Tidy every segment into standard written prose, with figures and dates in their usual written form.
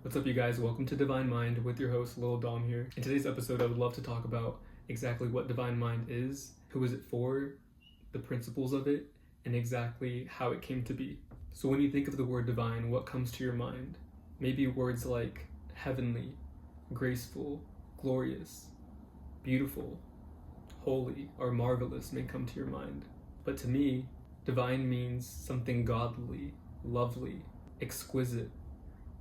What's up, you guys? Welcome to Divine Mind with your host, Lil Dom here. In today's episode, I would love to talk about exactly what Divine Mind is, who is it for, the principles of it, and exactly how it came to be. So when you think of the word divine, what comes to your mind? Maybe words like heavenly, graceful, glorious, beautiful, holy, or marvelous may come to your mind. But to me, divine means something godly, lovely, exquisite,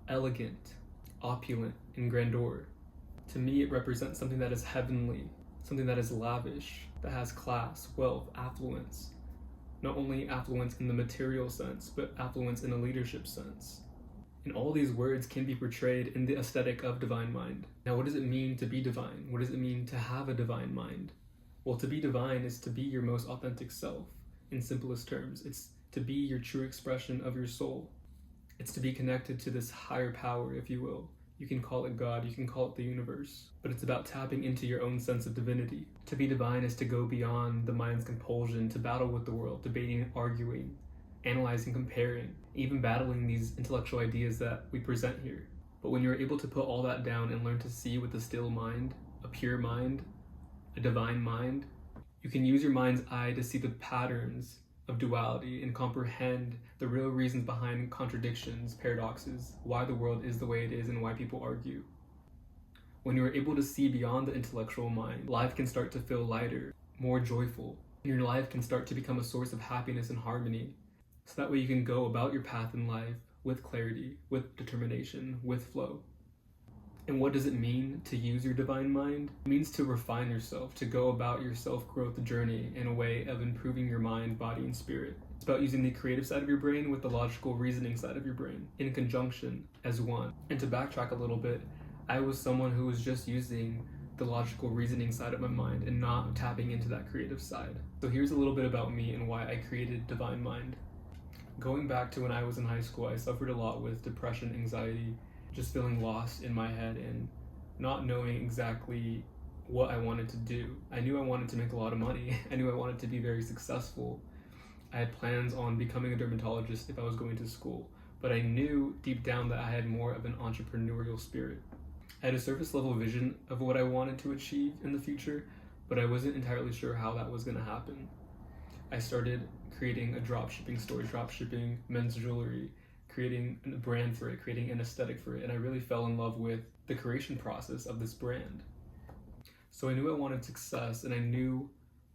elegant, opulent, and grandeur. To me, it represents something that is heavenly, something that is lavish, that has class, wealth, affluence. Not only affluence in the material sense, but affluence in a leadership sense. And all these words can be portrayed in the aesthetic of divine mind. Now, what does it mean to be divine? What does it mean to have a divine mind? Well, to be divine is to be your most authentic self. In simplest terms, it's to be your true expression of your soul. It's to be connected to this higher power, if you will. You can call it God, you can call it the universe, but it's about tapping into your own sense of divinity. To be divine is to go beyond the mind's compulsion to battle with the world, debating, arguing, analyzing, comparing, even battling these intellectual ideas that we present here. But when you're able to put all that down and learn to see with a still mind, a pure mind, a divine mind, you can use your mind's eye to see the patterns of duality and comprehend the real reasons behind contradictions, paradoxes, why the world is the way it is and why people argue. When you're able to see beyond the intellectual mind, life can start to feel lighter, more joyful, and your life can start to become a source of happiness and harmony. So that way you can go about your path in life with clarity, with determination, with flow. And what does it mean to use your divine mind? It means to refine yourself, to go about your self-growth journey in a way of improving your mind, body, and spirit. It's about using the creative side of your brain with the logical reasoning side of your brain in conjunction as one. And to backtrack a little bit, I was someone who was just using the logical reasoning side of my mind and not tapping into that creative side. So here's a little bit about me and why I created Divine Mind. Going back to when I was in high school, I suffered a lot with depression, anxiety, just feeling lost in my head and not knowing exactly what I wanted to do. I knew I wanted to make a lot of money. I knew I wanted to be very successful. I had plans on becoming a dermatologist if I was going to school, but I knew deep down that I had more of an entrepreneurial spirit. I had a surface level vision of what I wanted to achieve in the future, but I wasn't entirely sure how that was going to happen. I started creating a dropshipping store, dropshipping men's jewelry, creating a brand for it, creating an aesthetic for it, and I really fell in love with the creation process of this brand. So I knew I wanted success, and I knew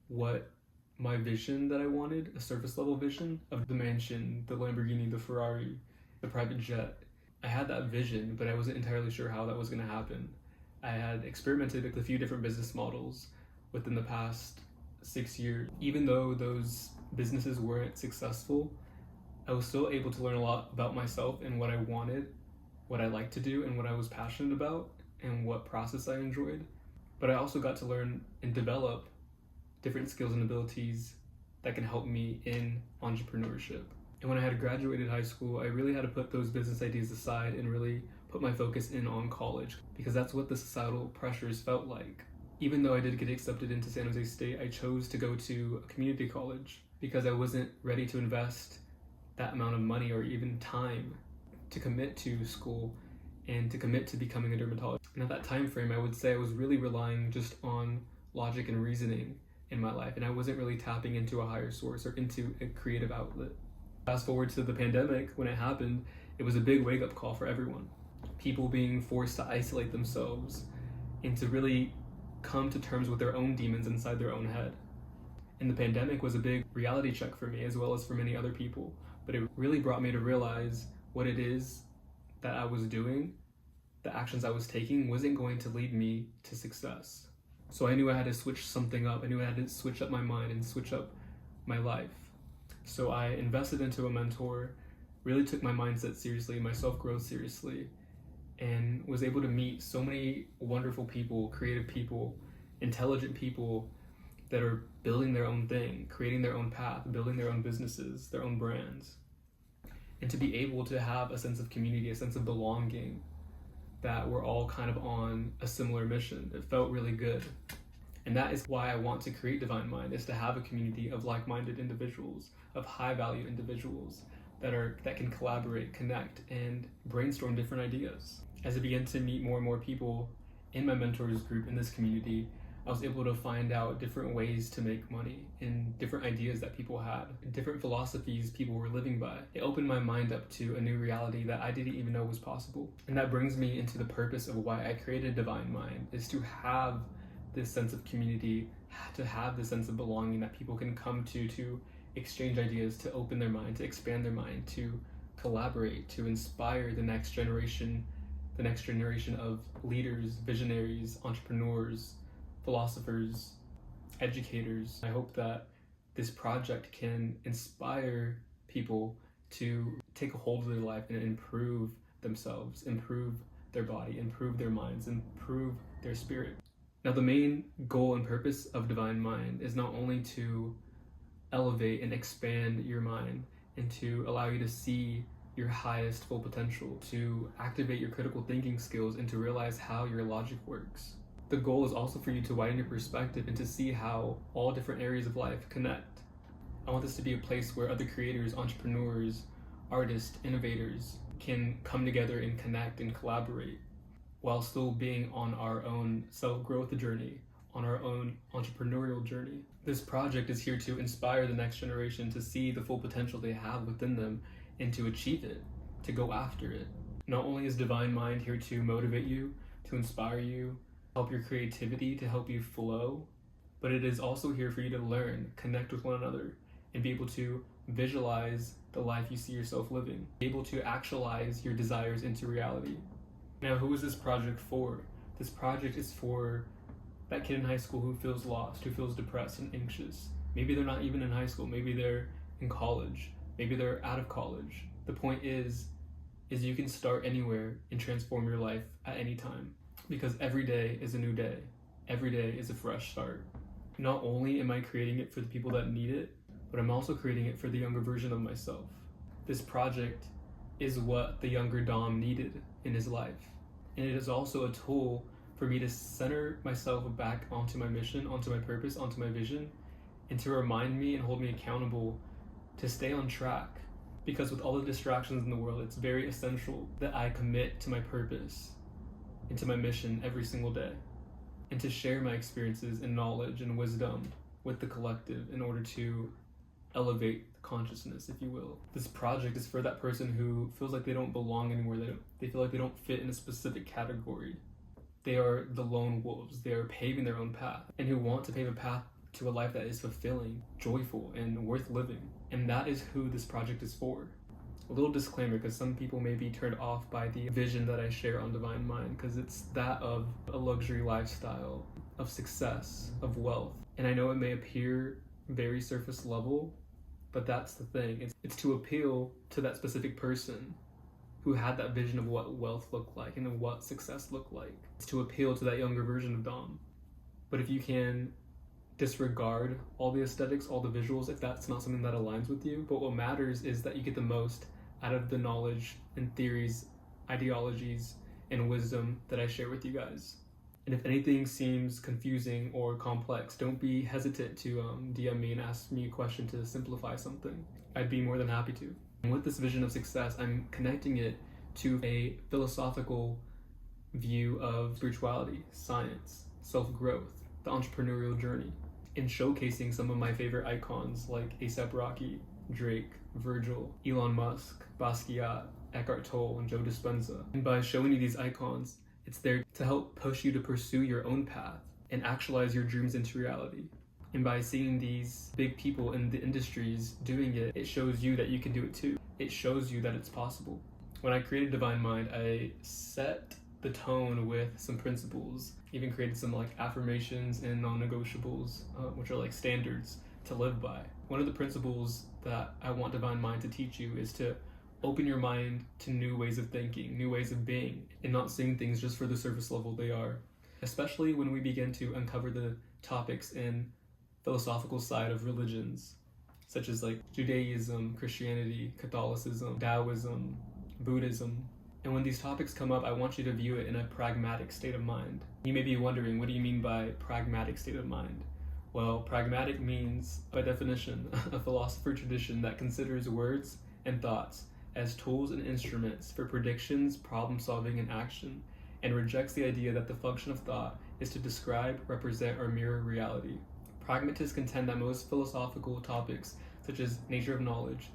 what my vision that I wanted, a surface level vision of the mansion, the Lamborghini, the Ferrari, the private jet. I had that vision, but I wasn't entirely sure how that was going to happen. I had experimented with a few different business models within the past 6 years. Even though those businesses weren't successful, I was still able to learn a lot about myself and what I wanted, what I liked to do, and what I was passionate about, and what process I enjoyed. But I also got to learn and develop different skills and abilities that can help me in entrepreneurship. And when I had graduated high school, I really had to put those business ideas aside and really put my focus in on college, because that's what the societal pressures felt like. Even though I did get accepted into San Jose State, I chose to go to a community college because I wasn't ready to invest that amount of money or even time to commit to school and to commit to becoming a dermatologist. And at that time frame, I would say I was really relying just on logic and reasoning in my life, and I wasn't really tapping into a higher source or into a creative outlet. Fast forward to the pandemic, when it happened, it was a big wake-up call for everyone. People being forced to isolate themselves and to really come to terms with their own demons inside their own head. And the pandemic was a big reality check for me, as well as for many other people. But it really brought me to realize what it is that I was doing, the actions I was taking wasn't going to lead me to success. So I knew I had to switch something up. I knew I had to switch up my mind and switch up my life. So I invested into a mentor, really took my mindset seriously, my self-growth seriously, and was able to meet so many wonderful people, creative people, intelligent people that are building their own thing, creating their own path, building their own businesses, their own brands. And to be able to have a sense of community, a sense of belonging, that we're all kind of on a similar mission. It felt really good. And that is why I want to create Divine Mind, is to have a community of like-minded individuals, of high-value individuals that can collaborate, connect, and brainstorm different ideas. As I began to meet more and more people in my mentors group in this community, I was able to find out different ways to make money and different ideas that people had, different philosophies people were living by. It opened my mind up to a new reality that I didn't even know was possible. And that brings me into the purpose of why I created Divine Mind, is to have this sense of community, to have this sense of belonging that people can come to exchange ideas, to open their mind, to expand their mind, to collaborate, to inspire the next generation of leaders, visionaries, entrepreneurs, philosophers, educators. I hope that this project can inspire people to take a hold of their life and improve themselves, improve their body, improve their minds, improve their spirit. Now, the main goal and purpose of Divine Mind is not only to elevate and expand your mind and to allow you to see your highest full potential, to activate your critical thinking skills and to realize how your logic works. The goal is also for you to widen your perspective and to see how all different areas of life connect. I want this to be a place where other creators, entrepreneurs, artists, innovators can come together and connect and collaborate while still being on our own self-growth journey, on our own entrepreneurial journey. This project is here to inspire the next generation to see the full potential they have within them and to achieve it, to go after it. Not only is Divine Mind here to motivate you, to inspire you, help your creativity, to help you flow, but it is also here for you to learn, connect with one another, and be able to visualize the life you see yourself living, be able to actualize your desires into reality. Now, who is this project for? This project is for that kid in high school who feels lost, who feels depressed and anxious. Maybe they're not even in high school, maybe they're in college, maybe they're out of college. The point is you can start anywhere and transform your life at any time. Because every day is a new day. Every day is a fresh start. Not only am I creating it for the people that need it, but I'm also creating it for the younger version of myself. This project is what the younger Dom needed in his life. And it is also a tool for me to center myself back onto my mission, onto my purpose, onto my vision, and to remind me and hold me accountable to stay on track. Because with all the distractions in the world, it's very essential that I commit to my purpose, into my mission every single day, and to share my experiences and knowledge and wisdom with the collective in order to elevate consciousness, if you will. This project is for that person who feels like they don't belong anywhere, they feel like they don't fit in a specific category. They are the lone wolves, they are paving their own path, and who want to pave a path to a life that is fulfilling, joyful, and worth living. And that is who this project is for. A little disclaimer, because some people may be turned off by the vision that I share on Divine Mind, because it's that of a luxury lifestyle, of success, of wealth. And I know it may appear very surface level, but that's the thing. It's to appeal to that specific person who had that vision of what wealth looked like and what success looked like. It's to appeal to that younger version of Dom. But if you can disregard all the aesthetics, all the visuals, if that's not something that aligns with you, but what matters is that you get the most out of the knowledge and theories, ideologies, and wisdom that I share with you guys. And if anything seems confusing or complex, don't be hesitant to DM me and ask me a question to simplify something. I'd be more than happy to. And with this vision of success, I'm connecting it to a philosophical view of spirituality, science, self-growth, the entrepreneurial journey, and showcasing some of my favorite icons like A$AP Rocky, Drake, Virgil, Elon Musk, Basquiat, Eckhart Tolle, and Joe Dispenza. And by showing you these icons, it's there to help push you to pursue your own path and actualize your dreams into reality. And by seeing these big people in the industries doing it, it shows you that you can do it too. It shows you that it's possible. When I created Divine Mind, I set the tone with some principles, even created some like affirmations and non-negotiables, which are like standards to live by. One of the principles that I want Divine Mind to teach you is to open your mind to new ways of thinking, new ways of being, and not seeing things just for the surface level they are. Especially when we begin to uncover the topics in philosophical side of religions, such as like Judaism, Christianity, Catholicism, Taoism, Buddhism. And when these topics come up, I want you to view it in a pragmatic state of mind. You may be wondering, what do you mean by pragmatic state of mind? Well, pragmatic means, by definition, a philosopher tradition that considers words and thoughts as tools and instruments for predictions, problem solving, and action, and rejects the idea that the function of thought is to describe, represent, or mirror reality. Pragmatists contend that most philosophical topics, such as nature of knowledge,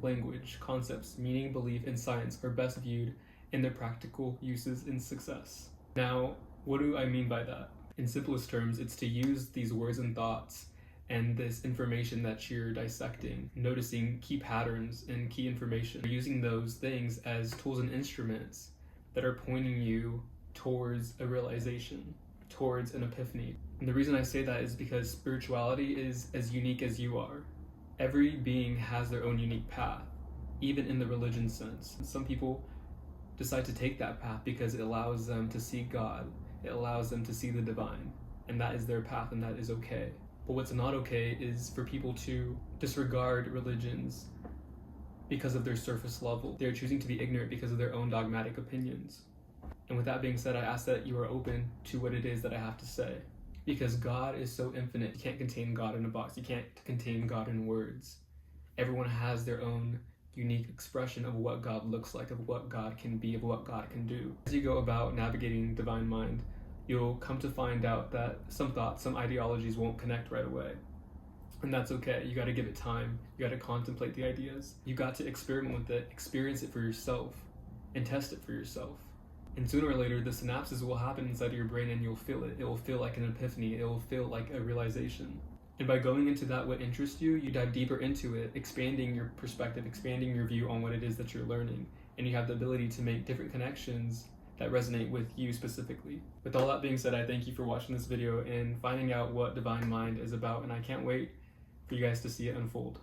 language, concepts, meaning, belief, and science, are best viewed in their practical uses in success. Now, what do I mean by that? In simplest terms, it's to use these words and thoughts and this information that you're dissecting, noticing key patterns and key information, using those things as tools and instruments that are pointing you towards a realization, towards an epiphany. And the reason I say that is because spirituality is as unique as you are. Every being has their own unique path, even in the religion sense. Some people decide to take that path because it allows them to see God, it allows them to see the divine, and that is their path, and that is okay. But what's not okay is for people to disregard religions because of their surface level. They're choosing to be ignorant because of their own dogmatic opinions. And with that being said, I ask that you are open to what it is that I have to say. Because God is so infinite, you can't contain God in a box. You can't contain God in words. Everyone has their own unique expression of what God looks like, of what God can be, of what God can do. As you go about navigating divine mind, you'll come to find out that some thoughts, some ideologies won't connect right away. And that's okay. You got to give it time. You got to contemplate the ideas. You got to experiment with it, experience it for yourself, and test it for yourself. And sooner or later, the synapses will happen inside of your brain and you'll feel it. It will feel like an epiphany. It will feel like a realization. And by going into that, what interests you, you dive deeper into it, expanding your perspective, expanding your view on what it is that you're learning. And you have the ability to make different connections that resonate with you specifically. With all that being said, I thank you for watching this video and finding out what Divine Mind is about, and I can't wait for you guys to see it unfold.